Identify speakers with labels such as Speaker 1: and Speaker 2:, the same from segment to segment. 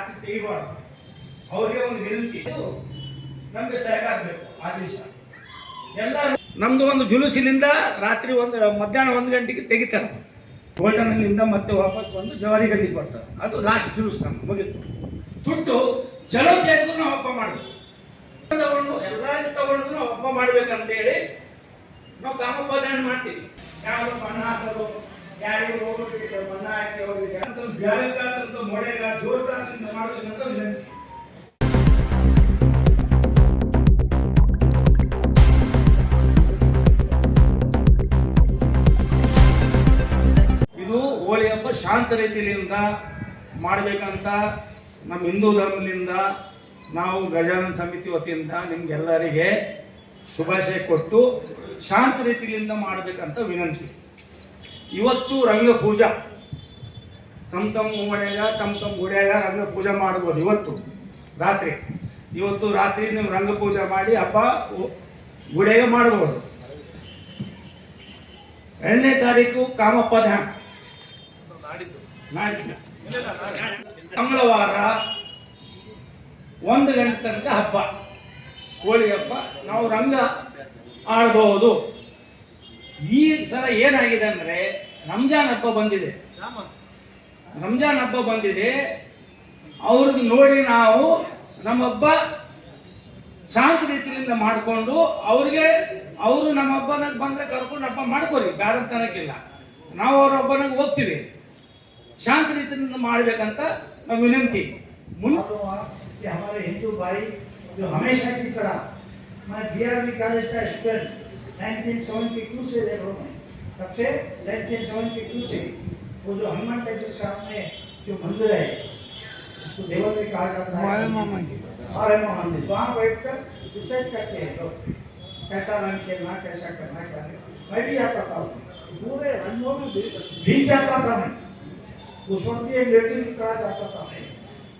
Speaker 1: ರಾತ್ರಿ ತೆಗಿಬಾರ್ದು. ಅವ್ರಿಗೆ ಒಂದು ವಿನಂತಿ, ನಮಗೆ ಸಹಕಾರ ಬೇಕು. ಆ ದಿವಸ ಎಲ್ಲ ನಮ್ದು ಒಂದು ಜುಲೂಸಿನಿಂದ ರಾತ್ರಿ ಮಧ್ಯಾಹ್ನ 1 ಗಂಟೆಗೆ ತೆಗಿತಾರೆ. ಗೋಲ್ಡನ್ನಿಂದ ಮತ್ತೆ ವಾಪಸ್ ಬಂದು ಜವಾರಿ ಗಲ್ಲಿಗೆ ಬರ್ತಾರೆ. ಅದು ಲಾಸ್ಟ್ ಜುಲೂಸ್ ನಮ್ಗೆ ಮುಗಿತು. ಸುಟ್ಟು ಚಲೋ ತೆಗೆದು ನಾವು ಹಬ್ಬ ಮಾಡಬೇಕು. ಎಲ್ಲರೂ ತಗೊಂಡು ನಾವು ಹಬ್ಬ ಮಾಡ್ಬೇಕಂತ ಹೇಳಿ ನಾವು ಕಾಮೋಪಾದಾನ ಮಾಡ್ತೀವಿ. ಯಾರು ಬಣ್ಣ ಹಾಕೋದು, ಯಾರಿಗೆ ಹೋಗ್ಬಿಟ್ಟು ಬಣ್ಣ ಹಾಕಿ ಹೋಗಿ ಬ್ಯಾಳಗಾದಂತ ಮೊಳೆಗ ಜೋರ್ದಾರದಿಂದ ಮಾಡೋದ್ರಿಂದ ವಿನಂತಿ. ಇದು ಹೋಳಿ ಹಬ್ಬ ಶಾಂತ ರೀತಿಯಿಂದ ಮಾಡಬೇಕಂತ ನಮ್ಮ ಹಿಂದೂ ಧರ್ಮದಿಂದ ನಾವು ಗಜಾನನ ಸಮಿತಿ ವತಿಯಿಂದ ನಿಮ್ಗೆಲ್ಲರಿಗೆ ಶುಭಾಶಯ ಕೊಟ್ಟು ಶಾಂತ ರೀತಿಯಿಂದ ಮಾಡಬೇಕಂತ ವಿನಂತಿ. ಇವತ್ತು ರಂಗ ಪೂಜಾ ತಮ್ಮ ಮನೆಯಾಗ ತಮ್ಮ ಗುಡಿಯಾಗ ರಂಗ ಪೂಜೆ ಮಾಡ್ಬೋದು. ಇವತ್ತು ರಾತ್ರಿ ನೀವು ರಂಗ ಪೂಜೆ ಮಾಡಿ ಹಬ್ಬ ಗುಡಿಯಾಗ ಮಾಡ್ಬೋದು. 2ನೇ ತಾರೀಕು ಕಾಮಪ್ಪ ಧ್ಯಾನ, ಮಂಗಳವಾರ 1 ಗಂಟೆ ತನಕ ಹಬ್ಬ, ಹೋಳಿ ಹಬ್ಬ. ನಾವು ರಂಗ ಆಡಬಹುದು. ಈ ಸಲ ಏನಾಗಿದೆ ಅಂದ್ರೆ ರಂಜಾನ್ ಹಬ್ಬ ಬಂದಿದೆ. ಅವ್ರಿಗೆ ನೋಡಿ ನಾವು ನಮ್ಮ ಹಬ್ಬ ಶಾಂತ ರೀತಿಯಿಂದ ಮಾಡಿಕೊಂಡು ಅವರು ನಮ್ಮ ಹಬ್ಬನಾಗ ಬಂದ್ರೆ ಕರ್ಕೊಂಡು ಹಬ್ಬ ಮಾಡ್ಕೋರಿ, ಬೇಡ ತನಕಿಲ್ಲ. ನಾವು ಅವ್ರ ಹಬ್ಬನಾಗ ಹೋಗ್ತೀವಿ. ಶಾಂತ ರೀತಿಯಿಂದ ಮಾಡ್ಬೇಕಂತ ನಾವು ವಿನಂತಿ.
Speaker 2: कि हमारे हिंदू भाई जो हमेशा की तरह, मैं BRB कॉलेज का स्टूडेंट 1972 से देख रहा हूँ। तब से 1972 से वो जो हनुमान टेम्पल के सामने जो मंदिर है, उसको देवल में कहा जाता है मायमा मंदिर। वहाँ बैठकर डिसाइड करते हैं लोग कैसा रंग खेलना, कैसा करना, क्या नहीं। मैं भी आता था, पूरे रंगों में भीग जाता था मैं। उस वक्त भी एक लेटर की तरह जाता था मैं।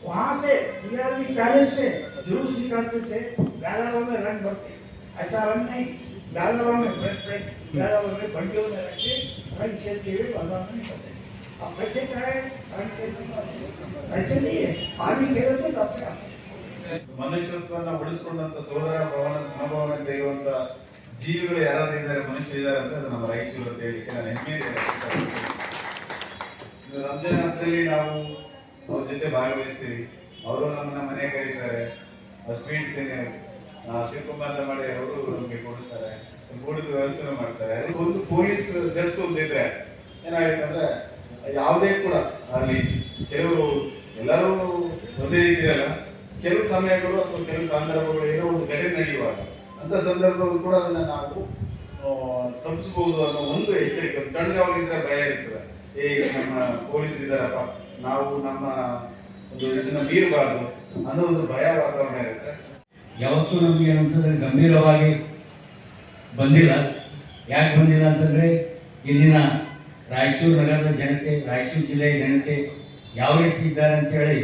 Speaker 2: वहाँ से BRB कॉलेज से जुलूस निकालते थे, बैनरों में रंग भरते। ऐसा रंग नहीं, बैनरों में बैनरों में बंडियों में रख के रंग खेलते हुए बाजार में निकलते। अब कैसे क्या है रंग खेलते, ऐसे नहीं है, पानी खेले तो दर्शक
Speaker 3: ಮನುಷ್ಯತ್ವವನ್ನು ಉಳಿಸಿಕೊಂಡಂತ ಸೋದರ ಮನೋಭಾವನೆ ತೆಗೆಯುವಂತ ಜೀವಿಗಳು ಯಾರು ಇದ್ದಾರೆ, ಮನುಷ್ಯರು ಇದ್ದಾರೆ ಅಂದ್ರೆ ಅದು ನಮ್ಮ ರಾಯಚೂರು ಅಂತ ಹೇಳಿಕ್ಕೆ ನಾನು ಹೆಮ್ಮೆ. ರಂಜಾನ್ ಹಬ್ಬದಲ್ಲಿ ನಾವು ಅವ್ರ ಜೊತೆ ಭಾಗವಹಿಸ್ತೀವಿ. ಅವರು ನಮ್ಮನ್ನ ಮನೆ ಕರೀತಾರೆ, ಸ್ವೀಟ್ ಶಿವಕುಮಾರ್ ಮಾಡಿ ಅವರು ನಮಗೆ ಕೊಡ್ತಾರೆ, ಊಟದ ವ್ಯವಸ್ಥೆ ಮಾಡ್ತಾರೆ. ಅದಕ್ಕೆ ಒಂದು ಪೊಲೀಸ್ ಗಸ್ತು ಒಂದಿದ್ರೆ ಏನಾಗುತ್ತೆ ಅಂದ್ರೆ ಯಾವುದೇ ಕೂಡ ಅಲ್ಲಿ ಕೆಲವರು ಎಲ್ಲರೂ ಒಂದೇ ರೀತಿ ಇರಲ್ಲ. ಕೆಲವು ಸಮಯಗಳು ಅಥವಾ ಕೆಲವು ಸಂದರ್ಭಗಳು ಏನೋ ಒಂದು ಘಟನೆ ನಡೆಯುವಾಗ ಅಂತ ಸಂದರ್ಭಗಳು ಕೂಡ ಅದನ್ನ ನಾವು ತಪ್ಪಿಸಬಹುದು ಅನ್ನೋ ಒಂದು ಎಚ್ಚರಿಕೆ. ಕಣ್ಗಾವಲಿದ್ರೆ ಭಯ ಇರ್ತದೆ, ನಮ್ಮ ಪೊಲೀಸರು ಇದ್ದಾರಪ್ಪ, ನಾವು ನಮ್ಮ ಒಂದು ಇದನ್ನ ಮೀರಬಾರ್ದು ಅನ್ನೋ ಒಂದು ಭಯ ವಾತಾವರಣ ಇರುತ್ತೆ.
Speaker 4: ಯಾವತ್ತೂ ನಮಗೆ ಏನಂತಂದ್ರೆ ಗಂಭೀರವಾಗಿ ಬಂದಿಲ್ಲ. ಯಾಕೆ ಬಂದಿಲ್ಲ ಅಂತಂದ್ರೆ ಇಲ್ಲಿನ ರಾಯಚೂರು ನಗರದ ಜನತೆ, ರಾಯಚೂರು ಜಿಲ್ಲೆಯ ಜನತೆ ಯಾವ ರೀತಿ ಇದ್ದಾರೆ ಅಂತೇಳಿ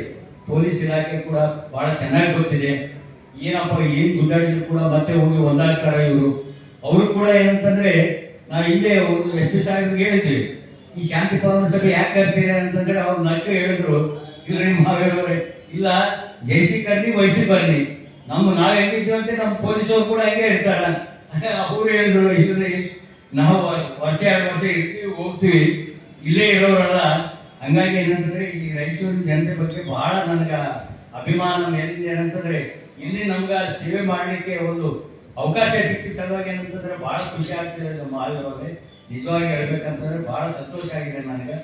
Speaker 4: ಪೊಲೀಸ್ ಇಲಾಖೆ ಕೂಡ ಬಹಳ ಚೆನ್ನಾಗಿ ಗೊತ್ತಿದೆ. ಏನಪ್ಪ ಏನು ಗುದ್ದಾಡಿದ್ರು ಕೂಡ ಮತ್ತೆ ಹೋಗಿ ಒಂದಾಗ್ತಾರೆ ಇವರು. ಅವರು ಕೂಡ ಏನಂತಂದ್ರೆ ನಾವು ಇಲ್ಲೇ SP ಸಾಹೇಬ್ರಿಗೆ ಹೇಳಿದ್ವಿ, ಈ ಶಾಂತಿ ಪಾಲನಾ ಸಭೆ ಯಾಕೆ ಕರ್ತೀರ ಅಂತಂದ್ರೆ ಅವ್ರು ನಕ್ಕೆ ಹೇಳಿದ್ರು, ಇವ್ರೆ ಮಾವೇರವ್ರೆ ಇಲ್ಲ ಜೈಸಿ ಕರ್ನಿ ವಯಸ್ಸಿ ಬರ್ನಿ, ನಾವು ಹೆಂಗಿದ್ದೀವಿ ಅಂತ ನಮ್ಮ ಪೊಲೀಸರು ಕೂಡ ಹೆಂಗೆ ಇರ್ತಾರ. ಅವ್ರು ಹೇಳಿದ್ರು ಇವ್ರಿ ನಾವು ವರ್ಷ 2 ವರ್ಷ ಇರ್ತೀವಿ ಹೋಗ್ತೀವಿ, ಇಲ್ಲೇ ಇರೋರಲ್ಲ. ಹಂಗಾಗಿ ಏನಂತಂದ್ರೆ ಈ ರಾಯಚೂರಿನ ಜನತೆ ಬಗ್ಗೆ ಬಹಳ ನನಗೆ ಅಭಿಮಾನ ಏನಿದೆ ಅಂತಂದ್ರೆ ಇಲ್ಲಿ ನಮ್ಗೆ ಸೇವೆ ಮಾಡಲಿಕ್ಕೆ ಒಂದು ಅವಕಾಶ ಸಿಕ್ಕಿದ ಸಲುವಾಗಿ ಏನಂತಂದ್ರೆ ಬಹಳ ಖುಷಿ ಆಗ್ತಿದೆ. ನಮ್ಮ ಮಾಲೂರವ್ರೆ ನಿಜವಾಗಿ ಹೇಳ್ಬೇಕಂತಂದ್ರೆ ಬಹಳ ಸಂತೋಷ ಆಗಿದೆ ನನಗೆ.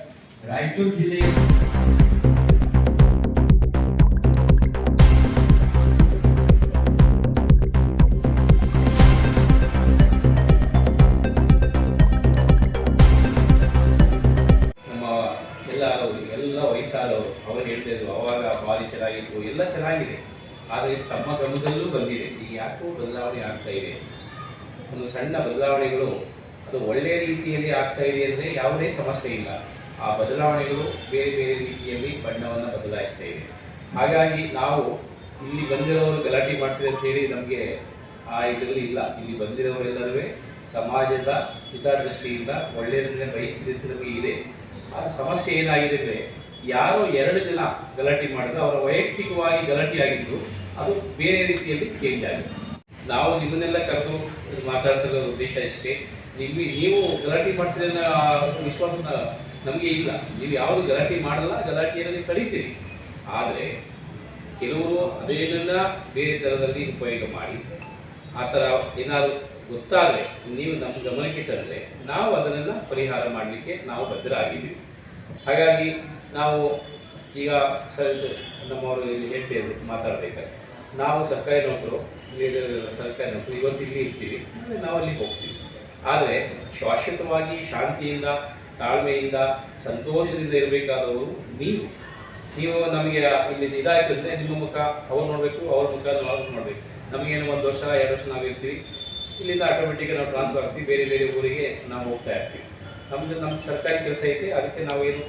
Speaker 4: ರಾಯಚೂರು ಜಿಲ್ಲೆ
Speaker 5: ಎಲ್ಲ ವಯಸ್ಸಾದವರು ಅವರು ಹೇಳ್ತಿದ್ರು ಅವಾಗ ಭಾರಿ ಚೆನ್ನಾಗಿತ್ತು, ಎಲ್ಲ ಚೆನ್ನಾಗಿದೆ. ಆದರೆ ತಮ್ಮ ಗಮನದಲ್ಲೂ ಬಂದಿದೆ, ಈಗ ಯಾಕೋ ಬದಲಾವಣೆ ಆಗ್ತಾ ಇದೆ. ಒಂದು ಸಣ್ಣ ಬದಲಾವಣೆಗಳು ಅದು ಒಳ್ಳೆಯ ರೀತಿಯಲ್ಲಿ ಆಗ್ತಾ ಇದೆ ಅಂದರೆ ಯಾವುದೇ ಸಮಸ್ಯೆ ಇಲ್ಲ. ಆ ಬದಲಾವಣೆಗಳು ಬೇರೆ ಬೇರೆ ರೀತಿಯಲ್ಲಿ ಬಣ್ಣವನ್ನು ಬದಲಾಯಿಸ್ತಾ ಇದೆ. ಹಾಗಾಗಿ ನಾವು ಇಲ್ಲಿ ಬಂದಿರೋರು ಗಲಾಟೆ ಮಾಡ್ತೀವಿ ಅಂತ ಹೇಳಿ ನಮಗೆ ಆ ಇದರಲ್ಲಿ ಇಲ್ಲ. ಇಲ್ಲಿ ಬಂದಿರೋರೆಲ್ಲರೂ ಸಮಾಜದ ಹಿತದೃಷ್ಟಿಯಿಂದ ಒಳ್ಳೆಯದನ್ನೇ ಬಯಸಿದ ನಮಗೆ ಇದೆ. ಆ ಸಮಸ್ಯೆ ಏನಾಗಿದೆ ಅಂದರೆ ಯಾರೋ 2 ಜನ ಗಲಾಟೆ ಮಾಡಿದ್ರು, ಅವರ ವೈಯಕ್ತಿಕವಾಗಿ ಗಲಾಟೆ ಆಗಿದ್ದು ಅದು ಬೇರೆ ರೀತಿಯಲ್ಲಿ ಚೇಂಜ್ ಆಗಿದೆ. ನಾವು ನಿಮ್ಮನ್ನೆಲ್ಲ ಕರೆದು ಮಾತಾಡಿಸೋ ಉದ್ದೇಶ ಇಷ್ಟೇ. ನೀವು ಗಲಾಟೆ ಮಾಡ್ತೀರಿ ಅನ್ನೋ ವಿಶ್ವಾಸ ನಮಗೆ ಇಲ್ಲ. ನೀವು ಯಾವುದು ಗಲಾಟೆ ಮಾಡಲ್ಲ, ಗಲಾಟೆಯನ್ನು ಕರೀತೀರಿ. ಆದರೆ ಕೆಲವರು ಅದೇನನ್ನ ಬೇರೆ ಥರದಲ್ಲಿ ಉಪಯೋಗ ಮಾಡಿ ಆ ಥರ ಏನಾದರೂ ಗೊತ್ತಾದರೆ ನೀವು ನಮ್ಮ ಗಮನಕ್ಕೆ ತಂದರೆ ನಾವು ಅದನ್ನು ಪರಿಹಾರ ಮಾಡಲಿಕ್ಕೆ ನಾವು ಬದ್ಧರಾಗಿದ್ದೀವಿ. ಹಾಗಾಗಿ ನಾವು ಈಗ ನಮ್ಮವರು ಇಲ್ಲಿ ಹೇಳ್ತಿದ್ರು ಮಾತಾಡಬೇಕಾದ್ರೆ, ನಾವು ಸರ್ಕಾರಿ ನೌಕರು, ಸರ್ಕಾರಿ ನೌಕರು ಇವತ್ತು ಇಲ್ಲಿ ಇರ್ತೀವಿ, ನಾವು ಅಲ್ಲಿ ಹೋಗ್ತೀವಿ. ಆದರೆ ಶಾಶ್ವತವಾಗಿ ಶಾಂತಿಯಿಂದ, ತಾಳ್ಮೆಯಿಂದ, ಸಂತೋಷದಿಂದ ಇರಬೇಕಾದವರು ನೀವು ನಮಗೆ ಇಲ್ಲಿ ಇದಾಯ್ತು ಅಂದರೆ ನಿಮ್ಮ ಮುಖ ಅವ್ರು ನೋಡಬೇಕು, ಅವ್ರ ಮುಖ ನಾವು ನೋಡಬೇಕು. ನಮಗೇನು 1 ವರ್ಷ 2 ವರ್ಷ ನಾವು ಇರ್ತೀವಿ, ಇಲ್ಲಿಂದ ಆಟೋಮೆಟಿಕ್ಕಾಗಿ ನಾವು ಟ್ರಾನ್ಸ್ಫರ್ ಆಗ್ತೀವಿ, ಬೇರೆ ಬೇರೆ ಊರಿಗೆ ನಾವು ಹೋಗ್ತಾ ಇರ್ತೀವಿ. ನಮ್ಮ ಸರ್ಕಾರಿ ಕೆಲಸ ಐತೆ, ಅದಕ್ಕೆ ನಾವೇನು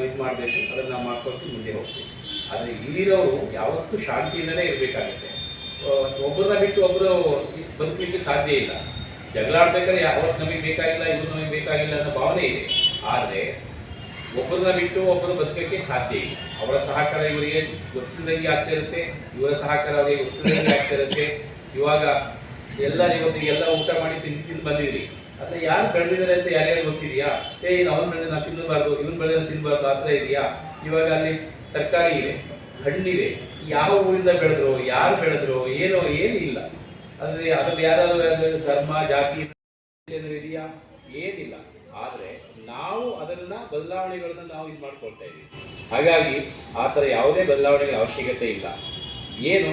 Speaker 5: ಇದು ಮಾಡಬೇಕು ಅದನ್ನು ನಾವು ಮಾಡ್ಕೊಳ್ತೀವಿ, ಮುಂದೆ ಹೋಗ್ತೀವಿ. ಆದರೆ ಇಲ್ಲಿರೋರು ಯಾವತ್ತೂ ಶಾಂತಿಯಿಂದಲೇ ಇರಬೇಕಾಗುತ್ತೆ. ಒಬ್ಬರನ್ನ ಬಿಟ್ಟು ಒಬ್ಬರು ಬದುಕಲಿಕ್ಕೆ ಸಾಧ್ಯ ಇಲ್ಲ. ಜಗಳ ಆಡ್ಬೇಕಾದ್ರೆ ಯಾವತ್ತು ನಮಗೆ ಬೇಕಾಗಿಲ್ಲ, ಇವರು ನಮಗೆ ಬೇಕಾಗಿಲ್ಲ ಅನ್ನೋ ಭಾವನೆ ಇದೆ. ಆದರೆ ಒಬ್ಬರನ್ನ ಬಿಟ್ಟು ಒಬ್ಬರು ಬದುಕಕ್ಕೆ ಸಾಧ್ಯ ಇಲ್ಲ. ಅವರ ಸಹಕಾರ ಇವರಿಗೆ ಗೊತ್ತಿದ್ದಂಗೆ ಆಗ್ತಾ ಇರುತ್ತೆ, ಇವರ ಸಹಕಾರ ಅವರಿಗೆ ಗೊತ್ತಿದ್ದಂಗೆ ಆಗ್ತಾ ಇರುತ್ತೆ. ಇವಾಗ ಇವತ್ತು ಎಲ್ಲ ಊಟ ಮಾಡಿ ತಿಂದು ಬಂದಿದ್ರಿ, ಅದನ್ನ ಯಾರು ಬೆಳೆದಿದ್ದಾರೆ ಅಂತ ಯಾರ್ಯಾರು ಗೊತ್ತಿದೆಯಾ? ಇದು ಅವನು ಬೆಳೆದ ನಾವು ತಿನ್ನಬಾರ್ದು, ಇವನು ಬೆಳೆದ ತಿನ್ನಬಾರ್ದು ಆ ಥರ ಇದೆಯಾ? ಇವಾಗ ಅಲ್ಲಿ ತರಕಾರಿ ಇದೆ, ಹಣ್ಣಿದೆ, ಯಾವ ಊರಿಂದ ಬೆಳೆದ್ರು, ಯಾರು ಬೆಳೆದ್ರು, ಏನೋ ಏನಿಲ್ಲ. ಅದ್ರಲ್ಲಿ ಯಾರಾದ್ರೂ ಧರ್ಮ ಜಾತಿ ಇದೆಯಾ? ಏನಿಲ್ಲ. ಆದರೆ ನಾವು ಅದನ್ನ ಬದಲಾವಣೆಗಳನ್ನ ನಾವು ಇದು ಮಾಡ್ಕೊಳ್ತಾ ಇದ್ದೀವಿ. ಹಾಗಾಗಿ ಆ ಥರ ಯಾವುದೇ ಬದಲಾವಣೆಗಳ ಅವಶ್ಯಕತೆ ಇಲ್ಲ. ಏನು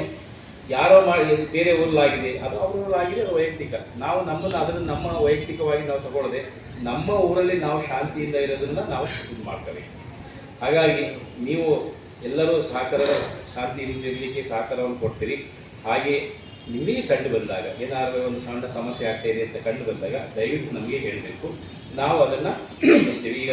Speaker 5: ಯಾರೋ ಮಾಡಿ ಬೇರೆ ಊರಲ್ಲಾಗಿದೆ, ಅದು ಅವ್ರ ಊರಲ್ಲಾಗಿದೆ, ಅದು ವೈಯಕ್ತಿಕ. ನಾವು ಅದನ್ನು ನಮ್ಮ ವೈಯಕ್ತಿಕವಾಗಿ ನಾವು ತಗೊಳ್ಳದೆ ನಮ್ಮ ಊರಲ್ಲಿ ನಾವು ಶಾಂತಿಯಿಂದ ಇರೋದನ್ನ ನಾವು ಇದು ಮಾಡ್ಕೋಬೇಕು. ಹಾಗಾಗಿ ನೀವು ಎಲ್ಲರೂ ಶಾಂತಿಯಿಂದ ಇರಲಿಕ್ಕೆ ಸಹಕಾರವನ್ನು ಕೊಡ್ತೀರಿ. ಹಾಗೆ ನಿಮಗೆ ಕಂಡು ಬಂದಾಗ ಏನಾದರೂ ಒಂದು ಸಣ್ಣ ಸಮಸ್ಯೆ ಆಗ್ತಾ ಇದೆ ಅಂತ ಕಂಡು ಬಂದಾಗ ದಯವಿಟ್ಟು ನಮಗೆ ಹೇಳಬೇಕು, ನಾವು ಅದನ್ನು ಗಮನಿಸ್ತೀವಿ. ಈಗ